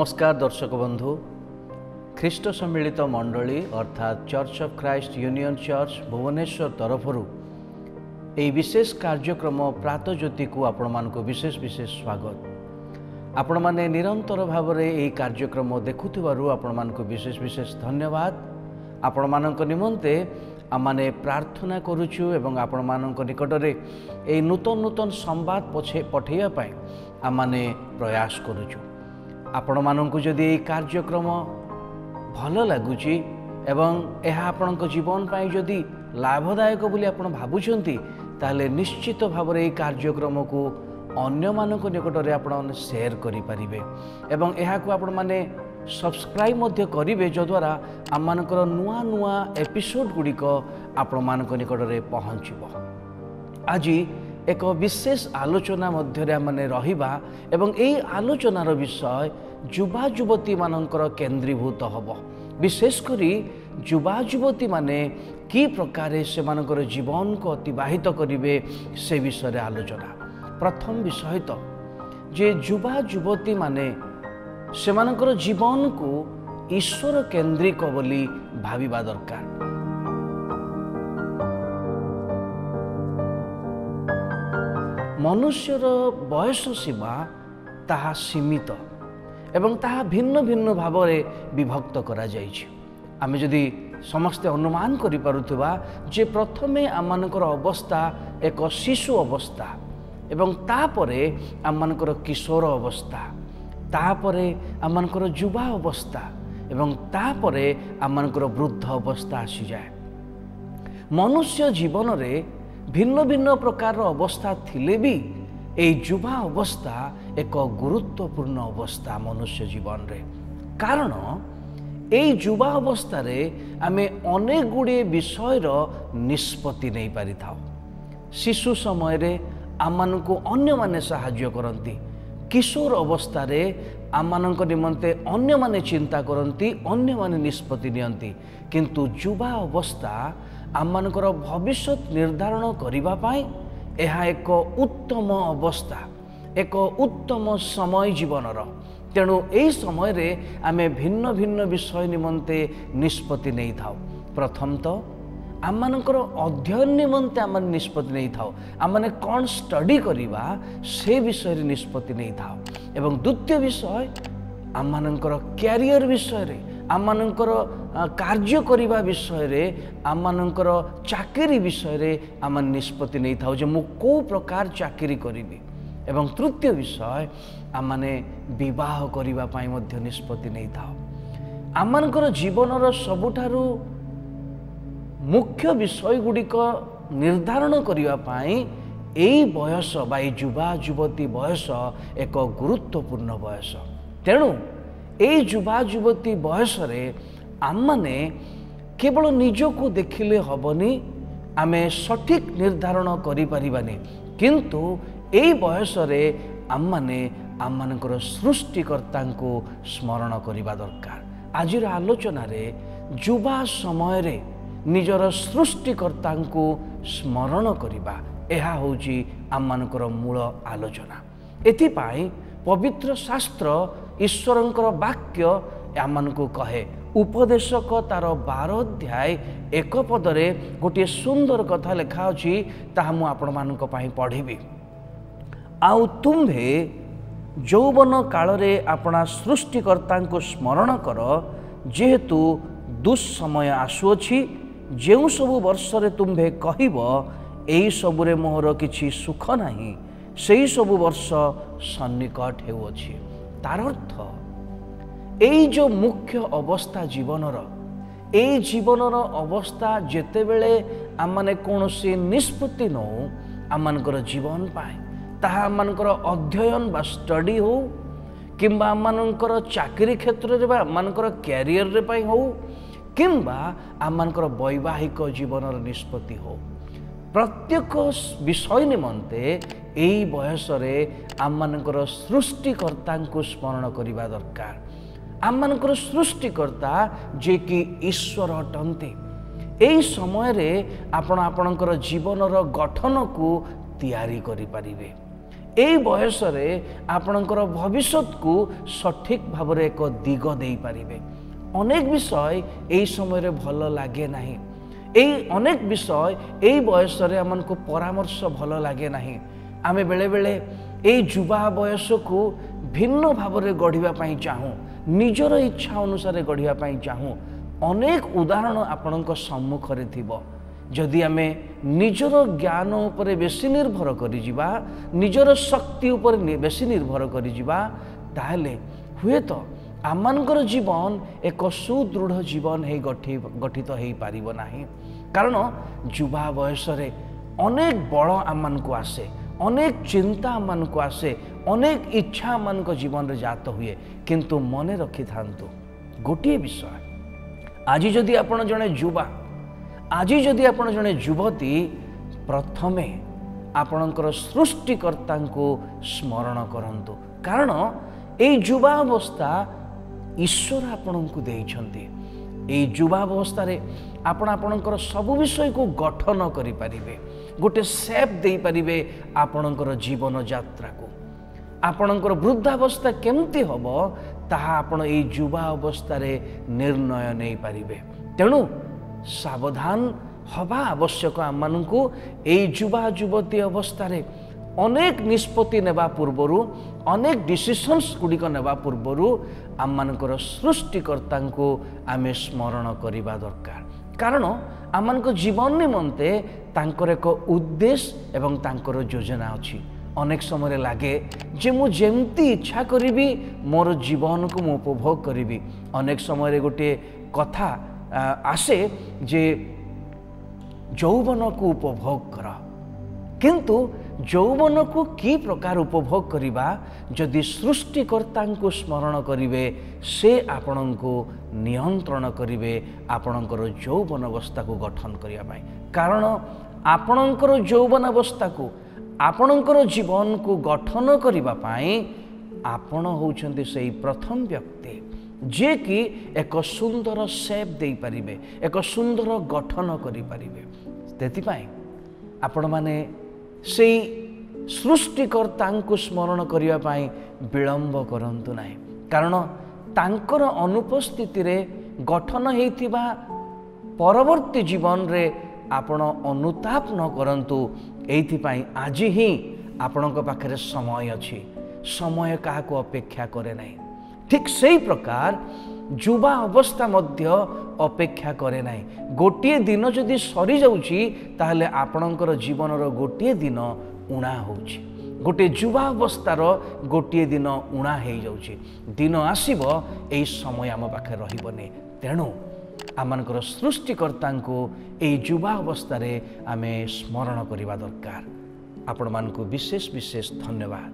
नमस्कार दर्शक बंधु ख्रीष्ट सम्मिलित मंडली अर्थात church of Christ union church Bhubaneswar तरफरु यह विशेष कार्यक्रम प्रातः ज्योति को आपण मान को विशेष विशेष स्वागत। आपण माने निरंतर भाव में यह कार्यक्रम देखुथिबारु आपण मान को विशेष विशेष धन्यवाद। आपण मानक निमंते आमाने प्रार्थना करुछु एवं आपण मानक निकट में यह नूतन नूतन संवाद पठेया पाई आमाने प्रयास करुछु। आपण मानक जदि यह कार्यक्रम भल लगुच एवं यह आपण जीवन पाई जदि लाभदायक बोली आपण भाबुछंती ताले निश्चित भाव में यह कार्यक्रम को अन्य मानक निकट में आपण शेयर करि परिबे एवं यह को आपण माने सब्सक्राइब मध्य करिवे जद्वारा आम मानकर नुआ नुआ एपिसोड गुड़िक आपण मानक निकट में पहुँचब। आज एक विशेष आलोचना मध्य आमने रहिबा एवं यही आलोचनार विषय युवा युवती मानकर केंद्रीभूत हब। विशेषकरी युवा युवती माने कि प्रकार से मानकर जीवन को अतिबाहित करिवे से विषय आलोचना। प्रथम विषय तो जे युवा युवती माने से मानकर जीवन को ईश्वर केंद्रिक बोली भाविबा दरकार। मनुष्यर बयस सीमा ताहा सीमित एवं ताहा भिन्न भिन्न भाव में विभक्त करा जाइछि। आमे जदि समस्ते अनुमान करि पारुथबा जे प्रथमे आमनकर अवस्था एक शिशु अवस्था एवं तापरे आमनकर किशोर अवस्था तापरे आमनकर युवा अवस्था एवं तापरे आमनकर वृद्ध अवस्था आसी जाए। मनुष्य जीवन रे भिन्न भिन्न प्रकार अवस्था थिले भी ए युवा अवस्था एक गुरुत्वपूर्ण अवस्था मनुष्य जीवन रे। कारण ए युवा अवस्था रे आमे अनेक गुड़े विषय निष्पत्ति नहीं पारि थाओ। शिशु समय रे आमान को अन्य माने सहाय्य करती, किशोर अवस्था रे आमानक निमंते अन्य माने चिंता करती, अन्य माने निष्पत्ति नियंती। किंतु युवा अवस्था आमानकर भविष्य निर्धारण करिबा पाई यह एक उत्तम अवस्था, एक उत्तम समय जीवनर। तेणु यही समय रे आमे भिन्न भिन्न विषय निमंते निष्पत्ति नहीं थाओ। प्रथम तो आमानकर अध्ययन निमंते आम निष्पत्ति नहीं थाओ, आमने कौन स्टडी करिबा से विषय रे निष्पत्ति नहीं थाओ। एवं द्वितीय विषय आमानकर कैरियर विषय रे, आमानकर कार्य करिबा विषय रे, आमानकर चाकरी विषय रे आम निष्पत्ति नहीं थाओ जे मु को प्रकार चाकरी करिबी। एवं तृतीय विषय आमाने विवाह करिबा पाई मध्य निष्पत्ति नहीं थाओ। आमानकर जीवनर सबुठारु मुख्य विषय गुड़िक निर्धारण करिबा पाई एई बयस बा युवा युवती बयस एक गुरुत्वपूर्ण बयस। तेणु एई युवा युवती बयस रे आमने केवल निजको देखिले हबनी, आमे सठिक निर्धारण करि परिबानी, किंतु एई बयस रे आमने आमनकर सृष्टिकर्ता को स्मरण करिबा दरकार। आजिर आलोचना रे युवा समय रे निजर सृष्टिकर्ता को स्मरण करिबा एहा होची आमनकर मूल आलोचना। एथिपाई पवित्र शास्त्र ईश्वरंकर वाक्य आमनको कहे। उपदेशक तार 12 अध्याय 1 पदरे गोटे सुंदर कथा लिखा अछि, ताहा मु आपण मानक पई पढिबी। आउ तुम्भे यौवन काल रे अपना सृष्टिकर्ता को स्मरण कर, जेहेतु दुस्समय आसुअछि। जेउ सबु वर्ष रे तुम्भे कहिब एई सबुरे मोहर किछि सुख नाही, सेई सबु वर्ष सन्निकट हेउअछि। तार अर्थ एई जो मुख्य अवस्था जीवनर, एई जीवनर अवस्था जेतेबेले आमने कोनोसी निष्पत्ति नौ आमनकर जीवन पाए, ताहा आमनकर अध्ययन बा स्टडी हो किंबा आमनकर चाकरी क्षेत्र रे बा आमनकर कैरियर रे पाई हो किंबा आमनकर वैवाहिक जीवनर निष्पत्ति हो, प्रत्येक विषय निमंते एई बयस रे आमनकर सृष्टिकर्ता को स्मरण करिबा दरकार। आमनकर सृष्टिकर्ता जे कि ईश्वर अटंती। एई समय रे आपण आपणकर जीवनर गठन को तैयारी करि परिबे। এই বয়সরে ଆପଣଙ୍କର ଭବିଷ୍ୟତକୁ ସଠିକ୍ ଭାବରେ ଏକ ଦିଗ ଦେଇପାରିବେ। ଅନେକ ବିଷୟ এই ସମୟରେ ଭଲ ଲାଗେ ନାହିଁ। ଅନେକ ବିଷୟ এই ବୟସରେ ଆମକୁ ପରାମର୍ଶ ଭଲ ଲାଗେ ନାହିଁ। ଆମେ ବେଳେବେଳେ এই ଯୁବା ବୟସକୁ ଭିନ୍ନ ଭାବରେ ଗଢ଼ିବା ପାଇଁ ଚାହୁଁ, ନିଜର ଇଚ୍ଛା ଅନୁସାରେ ଗଢ଼ିବା ପାଇଁ ଚାହୁଁ। ଅନେକ ଉଦାହରଣ ଆପଣଙ୍କ ସମ୍ମୁଖରେ ଥିବ। ଯଦି ଆମେ ନିଜର ଜ୍ଞାନ ଉପରେ ବେଶୀ ନିର୍ଭର କରିଯିବା, ନିଜର ଶକ୍ତି ଉପରେ ବେଶୀ ନିର୍ଭର କରିଯିବା, ତାହେଲେ ହୁଏତ ଆମମାନଙ୍କର ଜୀବନ ଏକ ସୁଦୃଢ଼ ଜୀବନ ହେଇ ଗଠିତ ହୋଇପାରିବ ନାହିଁ। କାରଣ ଯୁବା ବୟସରେ ଅନେକ ବଳ ଆମମାନଙ୍କୁ ଆସେ, ଅନେକ ଚିନ୍ତା ଆମମାନଙ୍କୁ ଆସେ, ଅନେକ ଇଚ୍ଛା ଆମମାନଙ୍କ ଜୀବନରେ ଜାତ ହୁଏ। କିନ୍ତୁ ମନେ ରଖିଥାନ୍ତୁ ଗୋଟିଏ ବିଷୟ, ଆଜି ଯଦି ଆପଣ ଜଣେ ଯୁବା, ଆଜି ଯଦି ଆପଣ ଜଣେ ଯୁବତୀ, ପ୍ରଥମେ ଆପଣଙ୍କର ସୃଷ୍ଟିକର୍ତ୍ତାଙ୍କୁ ସ୍ମରଣ କରନ୍ତୁ। କାରଣ এই ଯୁବା ଅବସ୍ଥା ଈଶ୍ୱର ଆପଣଙ୍କୁ ଦେଇଛନ୍ତି। এই ଯୁବା ଅବସ୍ଥାରେ ଆପଣ ଆପଣଙ୍କର ସବୁ ବିଷୟକୁ ଗଠନ କରିପାରିବେ, ଗୋଟେ ସେପ୍ ଦେଇପାରିବେ ଆପଣଙ୍କର ଜୀବନ ଯାତ୍ରାକୁ। ଆପଣଙ୍କର ବୃଦ୍ଧାବସ୍ଥା କେମିତି ହେବ ତାହା ଆପଣ এই ଯୁବା ଅବସ୍ଥାରେ ନିର୍ଣ୍ଣୟ ନେଇପାରିବେ। ତେଣୁ ସାବଧାନ ହେବା ଆବଶ୍ୟକ। ଆମମାନଙ୍କୁ এই ଯୁବା ଯୁବତୀ ଅବସ୍ଥାରେ ଅନେକ ନିଷ୍ପତ୍ତି ନେବା ପୂର୍ବରୁ, ଅନେକ ଡିସିସନ୍ସ ଗୁଡ଼ିକ ନେବା ପୂର୍ବରୁ ଆମମାନଙ୍କର ସୃଷ୍ଟିକର୍ତ୍ତାଙ୍କୁ ଆମେ ସ୍ମରଣ କରିବା ଦରକାର। କାରଣ ଆମମାନଙ୍କ ଜୀବନ ନିମନ୍ତେ ତାଙ୍କର ଏକ ଉଦ୍ଦେଶ୍ୟ ଏବଂ ତାଙ୍କର ଯୋଜନା ଅଛି। ଅନେକ ସମୟରେ ଲାଗେ ଯେ ମୁଁ ଯେମିତି ଇଚ୍ଛା କରିବି ମୋର ଜୀବନକୁ ମୁଁ ଉପଭୋଗ କରିବି। ଅନେକ ସମୟରେ ଗୋଟିଏ କଥା ଆସେ ଯେ ଯୌବନକୁ ଉପଭୋଗ କର, କିନ୍ତୁ ଯୌବନକୁ କି ପ୍ରକାର ଉପଭୋଗ କରିବା ଯଦି ସୃଷ୍ଟିକର୍ତ୍ତାଙ୍କୁ ସ୍ମରଣ କରିବେ, ସେ ଆପଣଙ୍କୁ ନିୟନ୍ତ୍ରଣ କରିବେ ଆପଣଙ୍କର ଯୌବନ ଅବସ୍ଥାକୁ ଗଠନ କରିବା ପାଇଁ। କାରଣ ଆପଣଙ୍କର ଯୌବନ ଅବସ୍ଥାକୁ, ଆପଣଙ୍କର ଜୀବନକୁ ଗଠନ କରିବା ପାଇଁ ଆପଣ ହେଉଛନ୍ତି ସେହି ପ୍ରଥମ ବ୍ୟକ୍ତି ଯିଏକି ଏକ ସୁନ୍ଦର ସେପ୍ ଦେଇପାରିବେ, ଏକ ସୁନ୍ଦର ଗଠନ କରିପାରିବେ। ସେଥିପାଇଁ ଆପଣମାନେ ସେଇ ସୃଷ୍ଟିକର୍ତ୍ତାଙ୍କୁ ସ୍ମରଣ କରିବା ପାଇଁ ବିଳମ୍ବ କରନ୍ତୁ ନାହିଁ। କାରଣ ତାଙ୍କର ଅନୁପସ୍ଥିତିରେ ଗଠନ ହୋଇଥିବା ପରବର୍ତ୍ତୀ ଜୀବନରେ ଆପଣ ଅନୁତାପ ନ କରନ୍ତୁ। ଏଇଥିପାଇଁ ଆଜି ହିଁ ଆପଣଙ୍କ ପାଖରେ ସମୟ ଅଛି। ସମୟ କାହାକୁ ଅପେକ୍ଷା କରେ ନାହିଁ। ଠିକ୍ ସେଇ ପ୍ରକାର ଯୁବା ଅବସ୍ଥା ମଧ୍ୟ ଅପେକ୍ଷା କରେ ନାହିଁ। ଗୋଟିଏ ଦିନ ଯଦି ସରିଯାଉଛି ତାହେଲେ ଆପଣଙ୍କର ଜୀବନର ଗୋଟିଏ ଦିନ ଉଣା ହେଉଛି। ଗୋଟିଏ ଯୁବା ଅବସ୍ଥାର ଗୋଟିଏ ଦିନ ଉଣା ହେଇଯାଉଛି। ଦିନ ଆସିବ ଏହି ସମୟ ଆମ ପାଖରେ ରହିବନି। ତେଣୁ ଆମମାନଙ୍କର ସୃଷ୍ଟିକର୍ତ୍ତାଙ୍କୁ ଏହି ଯୁବା ଅବସ୍ଥାରେ ଆମେ ସ୍ମରଣ କରିବା ଦରକାର। ଆପଣମାନଙ୍କୁ ବିଶେଷ ବିଶେଷ ଧନ୍ୟବାଦ।